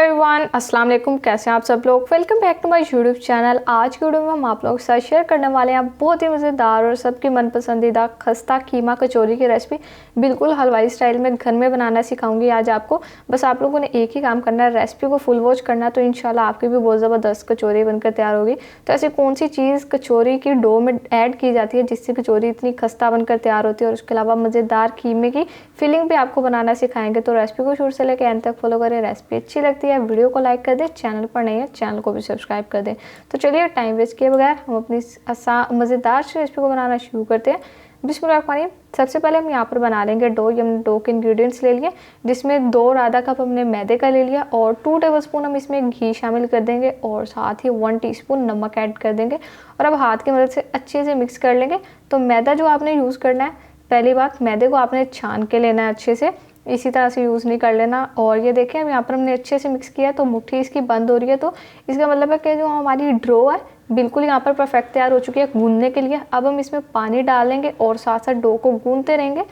Everyone, अस्सलाम वालेकुम। कैसे हैं आप सब लोग। Welcome back to my YouTube channel. आज की वीडियो में हम आप लोगों के साथ शेयर करने वाले हैं बहुत ही मज़ेदार और सबकी मनपसंदीदा खस्ता कीमा कचौरी की रेसिपी। बिल्कुल हलवाई स्टाइल में घर में बनाना सिखाऊंगी आज आपको। बस आप लोगों ने एक ही काम करना है, रेसिपी को फुल वॉच करना, तो इंशाल्लाह आपकी भी बहुत ज़बरदस्त कचौरी बनकर तैयार होगी। तो ऐसी कौन सी चीज़ कचौरी की डो में ऐड की जाती है जिससे कचौरी इतनी खस्ता बनकर तैयार होती है, और उसके अलावा मज़ेदार कीमे की फिलिंग भी आपको बनाना सिखाएंगे। तो रेसिपी को शुरू से लेकर एंड तक फॉलो करें। रेसिपी अच्छी लगती है वीडियो को लाइक कर दें, चैनल पर नहीं है चैनल को भी सब्सक्राइब कर दें। तो चलिए टाइम वेस्ट किए बगैर हम अपनी मज़ेदार सी रेसिपी को बनाना शुरू करते हैं। बिस्मिल्लाह। सबसे पहले हम यहाँ पर बना लेंगे डो। ये हमने डो के इंग्रेडिएंट्स ले लिए, जिसमें 2 आधा कप हमने मैदे का ले लिया और 2 टेबलस्पून हम इसमें घी शामिल कर देंगे और साथ ही 1 टीस्पून नमक ऐड कर देंगे। और अब हाथ की मदद से अच्छे से मिक्स कर लेंगे। तो मैदा जो आपने यूज़ करना है, पहली बात मैदे को आपने छान के लेना है अच्छे से, इसी तरह से यूज़ नहीं कर लेना। और ये देखिए अब यहाँ पर हमने अच्छे से मिक्स किया है, तो मुट्ठी इसकी बंद हो रही है, तो इसका मतलब है कि जो हमारी डो है बिल्कुल यहाँ पर परफेक्ट तैयार हो चुकी है गूंदने के लिए। अब हम इसमें पानी डालेंगे और साथ साथ डो को गूंदते रहेंगे।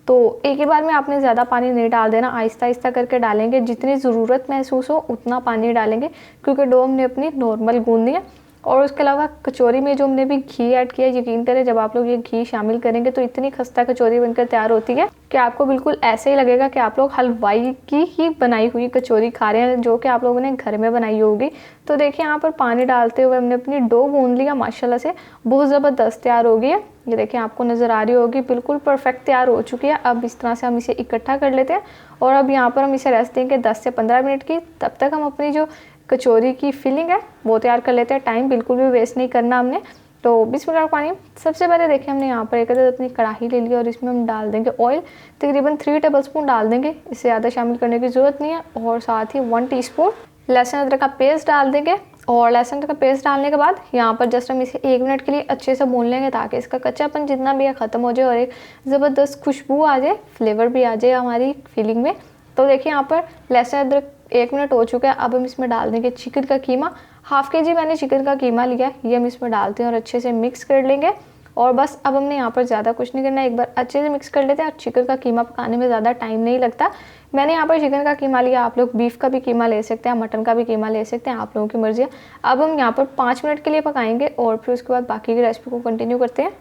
तो एक ही बार में आपने ज़्यादा पानी नहीं डाल देना, आहिस्ता आहिस्ता करके डालेंगे, जितनी ज़रूरत महसूस हो उतना पानी डालेंगे, क्योंकि डो हमने अपनी नॉर्मल गूंदनी है। और उसके अलावा कचौरी में जो हमने भी घी ऐड किया, यकीन करें जब आप लोग ये घी शामिल करेंगे तो इतनी खस्ता कचौरी बनकर तैयार होती है कि आपको बिल्कुल ऐसे ही लगेगा कि आप लोग हलवाई की ही बनाई हुई कचौरी खा रहे हैं, जो कि आप लोगों ने घर में बनाई होगी। तो देखिए यहाँ पर पानी डालते हुए हमने अपनी डो गूंद लिया, माशाल्लाह से बहुत ज़बरदस्त तैयार हो गई है। ये देखिए आपको नज़र आ रही होगी, बिल्कुल परफेक्ट तैयार हो चुकी है। अब इस तरह से हम इसे इकट्ठा कर लेते हैं और अब यहाँ पर हम इसे रेस्ट देंगे 10 से 15 मिनट की। तब तक हम अपनी जो कचौरी की फिलिंग है वो तैयार कर लेते हैं। टाइम बिल्कुल भी वेस्ट नहीं करना हमने। तो बिस्मिल्लाह। सबसे पहले देखिए हमने यहाँ पर एक अपनी कढ़ाई ले ली और इसमें हम डाल देंगे ऑयल, तकरीबन 3 टेबलस्पून डाल देंगे, इससे ज़्यादा शामिल करने की ज़रूरत नहीं है। और साथ ही 1 टीस्पून लहसुन अदरक का पेस्ट डाल देंगे। और लहसुन का पेस्ट डालने के बाद यहाँ पर जस्ट हम इसे 1 मिनट के लिए अच्छे से भून लेंगे, ताकि इसका कच्चापन जितना भी है ख़त्म हो जाए और एक ज़बरदस्त खुशबू आ जाए, फ्लेवर भी आ जाए हमारी फीलिंग में। तो देखिए यहाँ पर लहसुन अदरक 1 मिनट हो चुका है। अब हम इसमें डाल देंगे चिकन का कीमा। ½ kg मैंने चिकन का कीमा लिया है, ये हम इसमें डालते हैं और अच्छे से मिक्स कर लेंगे। और बस अब हमने यहाँ पर ज़्यादा कुछ नहीं करना है, एक बार अच्छे से मिक्स कर लेते हैं। और चिकन का कीमा पकाने में ज़्यादा टाइम नहीं लगता। मैंने यहाँ पर चिकन का कीमा लिया, आप लोग बीफ का भी कीमा ले सकते हैं, मटन का भी कीमा ले सकते हैं, आप लोगों की मर्ज़ी है। अब हम यहाँ पर 5 मिनट के लिए पकाएंगे और फिर उसके बाद बाकी की रेसिपी को कंटिन्यू करते हैं।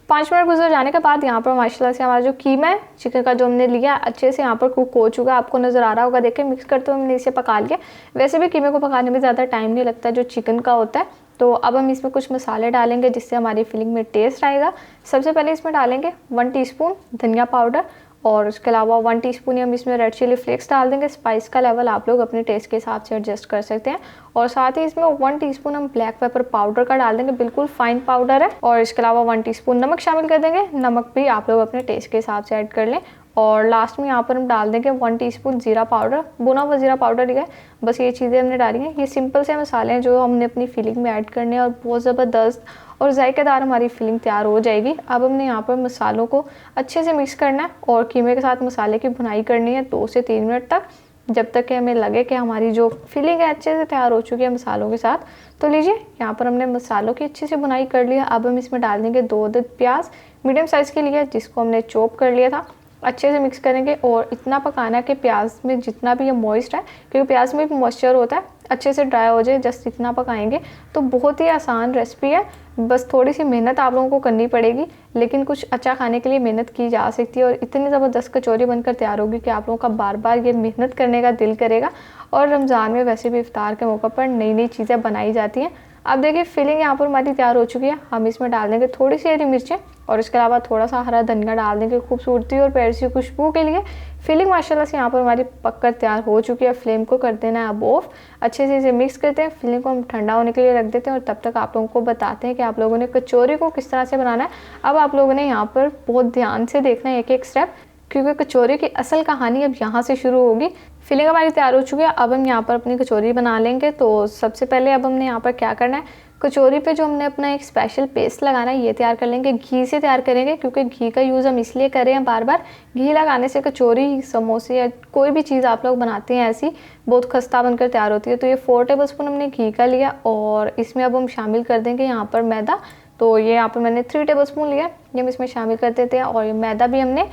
5 मिनट गुजर जाने के बाद यहाँ पर माशाल्लाह से हमारा जो कीमा है चिकन का जो हमने लिया अच्छे से यहाँ पर कुक हो चुका है, आपको नज़र आ रहा होगा। देखिए मिक्स करते हुए हमने इसे पका लिया। वैसे भी कीमे को पकाने में ज़्यादा टाइम नहीं लगता जो चिकन का होता है। तो अब हम इसमें कुछ मसाले डालेंगे जिससे हमारी फिलिंग में टेस्ट आएगा। सबसे पहले इसमें डालेंगे 1 टीस्पून धनिया पाउडर, और उसके अलावा 1 टीस्पून हम इसमें रेड चिली फ्लेक्स डाल देंगे। स्पाइस का लेवल आप लोग अपने टेस्ट के हिसाब से एडजस्ट कर सकते हैं। और साथ ही इसमें 1 टीस्पून हम ब्लैक पेपर पाउडर का डाल देंगे, बिल्कुल फाइन पाउडर है। और इसके अलावा 1 टीस्पून नमक शामिल कर देंगे, नमक भी आप लोग अपने टेस्ट के हिसाब से ऐड कर लें। और लास्ट में यहाँ पर हम डाल देंगे 1 टीस्पून जीरा पाउडर, भुना हुआ जीरा पाउडर लिया है। बस ये चीज़ें हमने डाली हैं। ये सिंपल से मसाले हैं जो हमने अपनी फिलिंग में ऐड करने हैं, और बहुत ज़बरदस्त और जायकेदार हमारी फिलिंग तैयार हो जाएगी। अब हमने यहाँ पर मसालों को अच्छे से मिक्स करना है और कीमे के साथ मसाले की भुनाई करनी है 2 से 3 मिनट तक, जब तक कि हमें लगे कि हमारी जो फिलिंग है अच्छे से तैयार हो चुकी है मसालों के साथ। तो लीजिए यहाँ पर हमने मसालों की अच्छे से भुनाई कर लिया। अब हम इसमें डाल देंगे 2 अदद प्याज मीडियम साइज़ के लिए, जिसको हमने चॉप कर लिया था। अच्छे से मिक्स करेंगे और इतना पकाना है कि प्याज में जितना भी ये मॉइस्ट है, क्योंकि प्याज में भी मॉइस्चर होता है, अच्छे से ड्राई हो जाए, जस्ट इतना पकाएंगे। तो बहुत ही आसान रेसिपी है, बस थोड़ी सी मेहनत आप लोगों को करनी पड़ेगी, लेकिन कुछ अच्छा खाने के लिए मेहनत की जा सकती है। और इतनी ज़बरदस्त कचौरी बनकर तैयार होगी कि आप लोगों का बार बार ये मेहनत करने का दिल करेगा। और रमज़ान में वैसे भी इफ्तार के मौके पर नई नई चीज़ें बनाई जाती हैं। अब देखिए फिलिंग यहाँ पर हमारी तैयार हो चुकी है। हम इसमें डाल देंगे थोड़ी सी हरी मिर्चें और इसके अलावा थोड़ा सा हरा धनिया डाल देंगे खूबसूरती और प्यारी सी खुशबू के लिए। फिलिंग माशाल्लाह से यहाँ पर हमारी पककर तैयार हो चुकी है। फ्लेम को कर देना है अब ऑफ। अच्छे से इसे मिक्स करते हैं, फिलिंग को हम ठंडा होने के लिए रख देते हैं, और तब तक आप लोगों को बताते हैं कि आप लोगों ने कचौरी को किस तरह से बनाना है। अब आप लोगों ने यहाँ पर बहुत ध्यान से देखना है एक एक स्टेप, क्योंकि कचौरी की असल कहानी अब यहाँ से शुरू होगी। फिलिंग हमारी तैयार हो चुकी है। अब हम यहाँ पर अपनी कचौरी बना लेंगे। तो सबसे पहले अब हमने यहाँ पर क्या करना है, कचौरी पे जो हमने अपना एक स्पेशल पेस्ट लगाना है ये तैयार कर लेंगे। घी से तैयार करेंगे, क्योंकि घी का यूज़ हम इसलिए कर रहे हैं, बार बार घी लगाने से कचौरी समोसे या कोई भी चीज़ आप लोग बनाते हैं ऐसी बहुत खस्ता बनकर तैयार होती है। तो ये 4 टेबलस्पून हमने घी का लिया और इसमें अब हम शामिल कर देंगे यहाँ पर मैदा। तो ये यहाँ पर मैंने 3 टेबलस्पून लिया, ये हम इसमें शामिल कर देते हैं। और ये मैदा भी हमने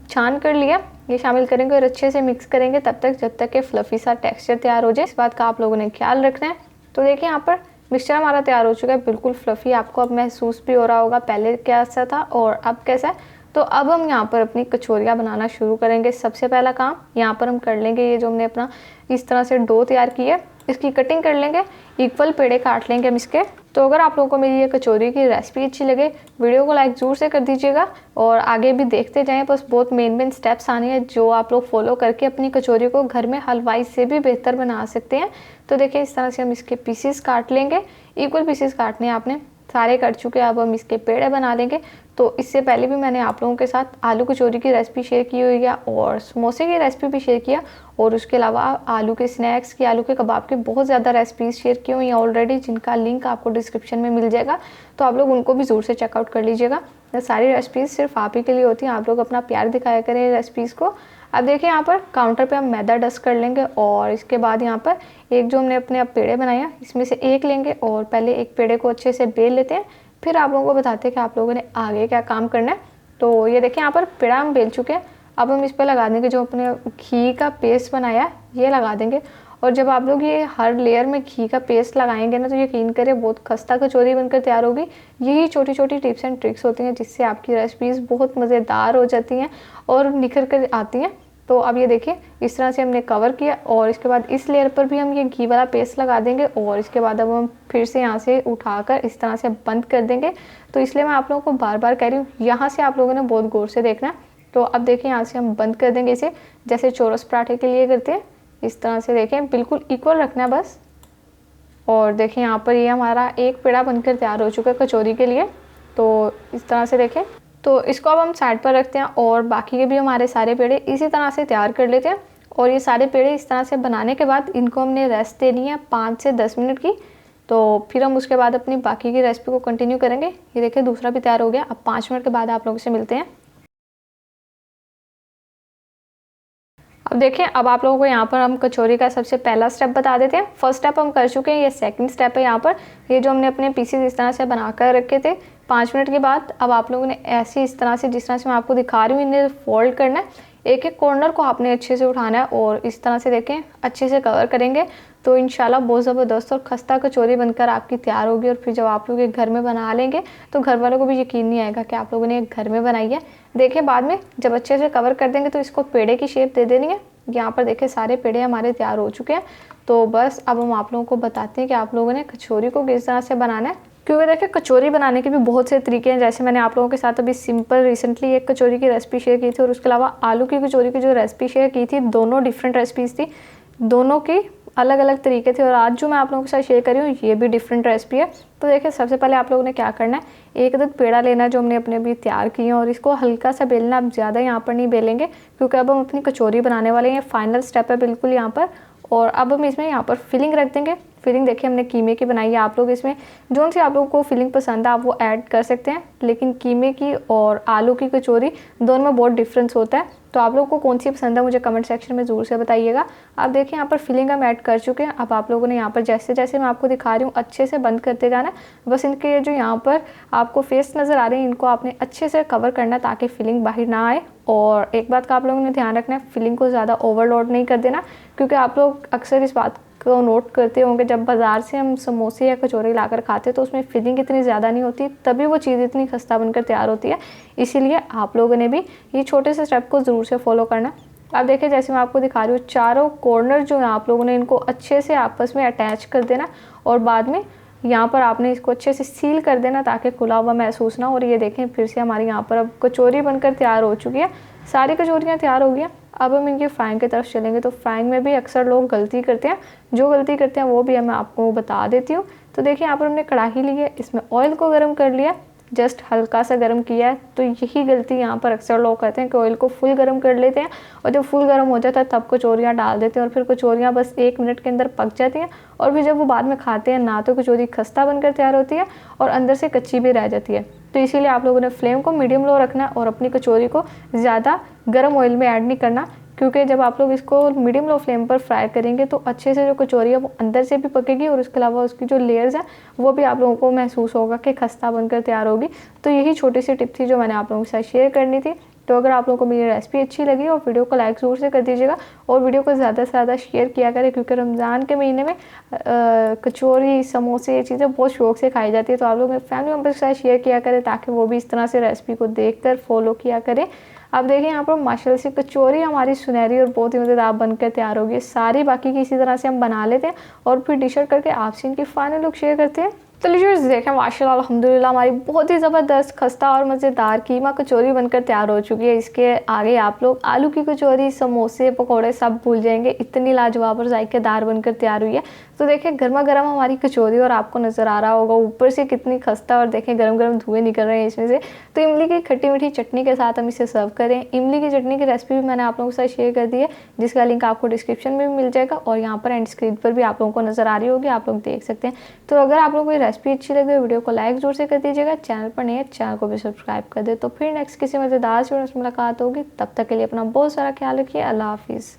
छान कर लिया, ये शामिल करेंगे और अच्छे से मिक्स करेंगे तब तक जब तक कि फ्लफ़ी सा टेक्सचर तैयार हो जाए। इस बात का आप लोगों ने ख्याल रखना है। तो देखिए यहाँ पर मिक्सचर हमारा तैयार हो चुका है, बिल्कुल फ्लफ़ी आपको अब महसूस भी हो रहा होगा पहले कैसा था और अब कैसा है। तो अब हम यहाँ पर अपनी कचौरियाँ बनाना शुरू करेंगे। सबसे पहला काम यहाँ पर हम कर लेंगे, ये जो हमने अपना इस तरह से डो तैयार किया है इसकी कटिंग कर लेंगे, इक्वल पेड़े काट लेंगे हम इसके। तो अगर आप लोगों को मेरी ये कचौरी की रेसिपी अच्छी लगे वीडियो को लाइक ज़रूर से कर दीजिएगा और आगे भी देखते जाएं। बस बहुत मेन स्टेप्स आने हैं जो आप लोग फॉलो करके अपनी कचौरी को घर में हलवाई से भी बेहतर बना सकते हैं। तो देखिए इस तरह से हम इसके पीसेस काट लेंगे, इक्वल पीसेस काटने हैं आपने, सारे कट चुके हैं। अब हम इसके पेड़े बना लेंगे। तो इससे पहले भी मैंने आप लोगों के साथ आलू कचौरी की रेसिपी शेयर की हुई है और समोसे की रेसिपी भी शेयर किया और उसके अलावा आलू के स्नैक्स की, आलू के कबाब की बहुत ज़्यादा रेसिपीज़ शेयर की हुई हैं ऑलरेडी, जिनका लिंक आपको डिस्क्रिप्शन में मिल जाएगा। तो आप लोग उनको भी ज़रूर से चेकआउट कर लीजिएगा। ये सारी रेसिपीज़ सिर्फ आप ही के लिए होती हैं, आप लोग अपना प्यार दिखाया करें रेसिपीज़ को। अब देखिए यहाँ पर काउंटर पे हम मैदा डस्ट कर लेंगे और इसके बाद यहाँ पर एक जो हमने अपने अब पेड़े बनाए हैं इसमें से एक लेंगे और पहले एक पेड़े को अच्छे से बेल लेते हैं, फिर आप लोगों को बताते हैं कि आप लोगों ने आगे क्या काम करना है। तो ये देखिए यहाँ पर पेड़ा हम बेल चुके हैं। अब हम इस पर लगा देंगे जो अपने घी का पेस्ट बनाया है, ये लगा देंगे। और जब आप लोग ये हर लेयर में घी का पेस्ट लगाएंगे ना तो यकीन करें बहुत खस्ता कचौरी बनकर तैयार होगी। यही छोटी छोटी टिप्स एंड ट्रिक्स होती हैं जिससे आपकी रेसिपीज़ बहुत मज़ेदार हो जाती हैं और निखर कर आती हैं। तो अब ये देखिए इस तरह से हमने कवर किया और इसके बाद इस लेयर पर भी हम ये घी वाला पेस्ट लगा देंगे और इसके बाद अब हम फिर से यहाँ से उठाकर इस तरह से बंद कर देंगे। तो इसलिए मैं आप लोगों को बार बार कह रही हूँ, यहाँ से आप लोगों ने बहुत गौर से देखना है। तो अब देखिए यहाँ से हम बंद कर देंगे इसे, जैसे चौरस पराठे के लिए करते हैं इस तरह से। देखें बिल्कुल इक्वल रखना है बस। और देखिए यहाँ पर ये हमारा एक पेड़ा बनकर तैयार हो चुका है कचौरी के लिए। तो इस तरह से देखें, तो इसको अब हम साइड पर रखते हैं और बाकी के भी हमारे सारे पेड़े इसी तरह से तैयार कर लेते हैं। और ये सारे पेड़े इस तरह से बनाने के बाद इनको हमने रेस्ट देनी है 5 से 10 मिनट की। तो फिर हम उसके बाद अपनी बाकी की रेसिपी को कंटिन्यू करेंगे। ये देखिए दूसरा भी तैयार हो गया। अब 5 मिनट के बाद आप लोगों से मिलते हैं। अब देखें, अब आप लोगों को यहाँ पर हम कचौरी का सबसे पहला स्टेप बता देते हैं। फर्स्ट स्टेप हम कर चुके हैं, ये सेकंड स्टेप है। यहाँ पर ये जो हमने अपने पीसेस इस तरह से बना कर रखे थे 5 मिनट के बाद, अब आप लोगों ने ऐसे इस तरह से जिस तरह से मैं आपको दिखा रही हूँ इन्हें फोल्ड करना है। एक एक कॉर्नर को आपने अच्छे से उठाना है और इस तरह से देखें अच्छे से कवर करेंगे तो इंशाल्लाह बहुत ज़बरदस्त और खस्ता कचौरी बनकर आपकी तैयार होगी। और फिर जब आप लोग एक घर में बना लेंगे तो घर वालों को भी यकीन नहीं आएगा कि आप लोगों ने एक घर में बनाई है। देखिए बाद में जब अच्छे से कवर कर देंगे तो इसको पेड़े की शेप दे देनी है। यहाँ पर देखिए सारे पेड़े हमारे तैयार हो चुके हैं। तो बस अब हम आप लोगों को बताते हैं कि आप लोगों ने कचौरी को किस तरह से बनाना है, क्योंकि देखिए कचौरी बनाने के भी बहुत से तरीके हैं। जैसे मैंने आप लोगों के साथ अभी सिंपल रिसेंटली एक कचौरी की रेसिपी शेयर की थी और उसके अलावा आलू की कचौरी की जो रेसिपी शेयर की थी, दोनों डिफरेंट रेसिपीज़ थी, दोनों की अलग अलग तरीके थे। और आज जो मैं आप लोगों के साथ शेयर कर रही हूँ ये भी डिफरेंट रेसिपी है। तो देखिए सबसे पहले आप लोगों ने क्या करना है, एक अदद पेड़ा लेना है जो हमने अपने अभी तैयार किए हैं और इसको हल्का सा बेलना। अब ज़्यादा यहाँ पर नहीं बेलेंगे क्योंकि अब हम अपनी कचौरी बनाने वाले हैं, फाइनल स्टेप है बिल्कुल यहाँ पर। और अब हम इसमें यहाँ पर फिलिंग रख देंगे। फिलिंग देखिए हमने कीमे की बनाई है। आप लोग इसमें जो सी आप लोगों को फिलिंग पसंद है आप वो ऐड कर सकते हैं, लेकिन कीमे की और आलू की कचौरी दोनों में बहुत डिफरेंस होता है। तो आप लोगों को कौन सी पसंद है मुझे कमेंट सेक्शन में ज़रूर से बताइएगा। आप देखिए यहाँ पर फिलिंग हम ऐड कर चुके हैं। अब आप लोगों ने यहाँ पर जैसे जैसे मैं आपको दिखा रही हूँ अच्छे से बंद करते जाना। बस इनके जो यहाँ पर आपको फेस नज़र आ रहे हैं इनको आपने अच्छे से कवर करना ताकि फिलिंग बाहर ना आए। और एक बात का आप लोगों ने ध्यान रखना है, फिलिंग को ज़्यादा ओवरलोड नहीं कर देना, क्योंकि आप लोग अक्सर इस बात को नोट करते होंगे जब बाज़ार से हम समोसे या कचौरी लाकर खाते हैं तो उसमें फिलिंग इतनी ज़्यादा नहीं होती, तभी वो चीज़ इतनी खस्ता बनकर तैयार होती है। इसीलिए आप लोगों ने भी ये छोटे से स्टेप को ज़रूर से फॉलो करना। अब देखिए जैसे मैं आपको दिखा रही हूँ चारों कॉर्नर जो है आप लोगों ने इनको अच्छे से आपस में अटैच कर देना और बाद में यहाँ पर आपने इसको अच्छे से सील कर देना ताकि खुला हुआ महसूस ना हो। और ये देखें फिर से हमारी यहाँ पर अब कचौरी बनकर तैयार हो चुकी है, सारी कचौरियाँ तैयार हो गई हैं। अब हम इनकी फ्राइंग की तरफ चलेंगे। तो फ्राइंग में भी अक्सर लोग गलती करते हैं, जो गलती करते हैं वो भी मैं आपको बता देती हूँ। तो देखिए यहाँ पर हमने कढ़ाई ली है, इसमें ऑयल को गर्म कर लिया, जस्ट हल्का सा गर्म किया है। तो यही गलती यहाँ पर अक्सर लोग करते हैं कि ऑयल को फुल गर्म कर लेते हैं और जब फुल गर्म हो जाता है तब कचौरियाँ डाल देते हैं और फिर कचौरियाँ बस 1 मिनट के अंदर पक जाती हैं। और फिर जब वो बाद में खाते हैं ना तो कचौरी खस्ता बनकर तैयार होती है और अंदर से कच्ची भी रह जाती है। तो इसीलिए आप लोगों ने फ्लेम को मीडियम लो रखना है और अपनी कचौरी को ज़्यादा गर्म ऑयल में ऐड नहीं करना, क्योंकि जब आप लोग इसको मीडियम लो फ्लेम पर फ्राई करेंगे तो अच्छे से जो कचौरी है वो अंदर से भी पकेगी और उसके अलावा उसकी जो लेयर्स है वो भी आप लोगों को महसूस होगा कि खस्ता बनकर तैयार होगी। तो यही छोटी सी टिप थी जो मैंने आप लोगों के साथ शेयर करनी थी। तो अगर आप लोगों को मेरी रेसिपी अच्छी लगी और वीडियो को लाइक ज़रूर से कर दीजिएगा और वीडियो को ज़्यादा से ज़्यादा शेयर किया करें, क्योंकि रमज़ान के महीने में कचौरी, समोसे, ये चीज़ें बहुत शौक से खाई जाती है। तो आप लोग मेरे फैमिली मेम्बर्स के साथ शेयर किया करें ताकि वो भी इस तरह से रेसिपी को देखकर फॉलो किया करें। अब देखिए यहाँ पर माशाल्लाह से कचौरी हमारी सुनहरी और बहुत ही मज़ेदार बनकर तैयार होगी। सारी बाकी की इसी तरह से हम बना लेते हैं और फिर डिश आउट करके आपसे इनकी फाइनल लुक शेयर करते हैं। तो लीजिए देखें माशाल्लाह अल्हम्दुलिल्लाह हमारी बहुत ही ज़बरदस्त खस्ता और मज़ेदार कीमा कचौरी बनकर तैयार हो चुकी है। इसके आगे आप लोग आलू की कचौरी, समोसे, पकोड़े सब भूल जाएंगे, इतनी लाजवाब और जायकेदार बनकर तैयार हुई है। तो देखें गर्मा गर्म हमारी कचौरी और आपको नज़र आ रहा होगा ऊपर से कितनी खस्ता, और देखें गरम गरम धुएँ निकल रहे हैं इसमें से। तो इमली की खट्टी मीठी चटनी के साथ हम इसे सर्व करें। इमली की चटनी की रेसिपी भी मैंने आप लोगों के साथ शेयर कर दी है, जिसका लिंक आपको डिस्क्रिप्शन में भी मिल जाएगा और यहाँ पर एंड स्क्रीन पर भी आप लोगों को नज़र आ रही होगी, आप लोग देख सकते हैं। तो अगर आप लोगों को ये रेसिपी अच्छी लगे वीडियो को लाइक ज़रूर से कर दीजिएगा, चैनल पर नए हैं चैनल को भी सब्सक्राइब कर दे। तो फिर नेक्स्ट किसी मज़ेदार से मुलाकात होगी, तब तक के लिए अपना बहुत सारा ख्याल रखिए। अल्लाह हाफिज़।